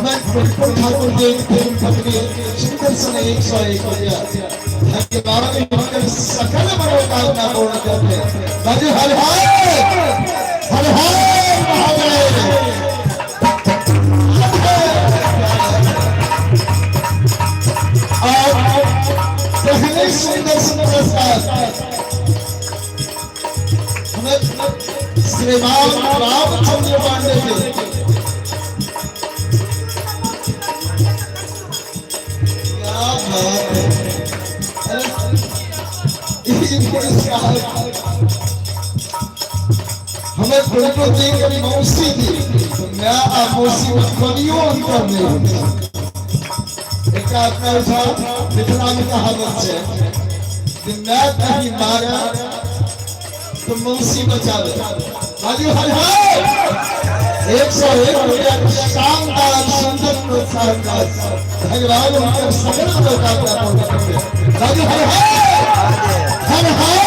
हमें बिल्कुल ठाकुर देव के पत्नी सुंदर सन 101 हो गया धन्य बाबा ने हमारे सकल मनोकामना पूर्ण करते बाजू हर हर महादेव और पहले सुंदर पुरस्कार हमें श्रीमान रामचंद्र पांडे जी हमें बिल्कुल देखकर मौसी थी तो मैं आप मौसी में बनियों अंतर नहीं एक आत्मा था मिथिला में कहावत है कि मैं कहीं मारा तो मौसी बचा ले बाजू हर हर 101 रुपया शानदार सुंदर प्रोत्साहन का भगवान उनके सकल मनोकामना पूर्ण करते बाजू हर हर हर हर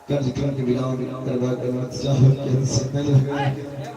कार्यक्रम के विराम दरबार करना चाहो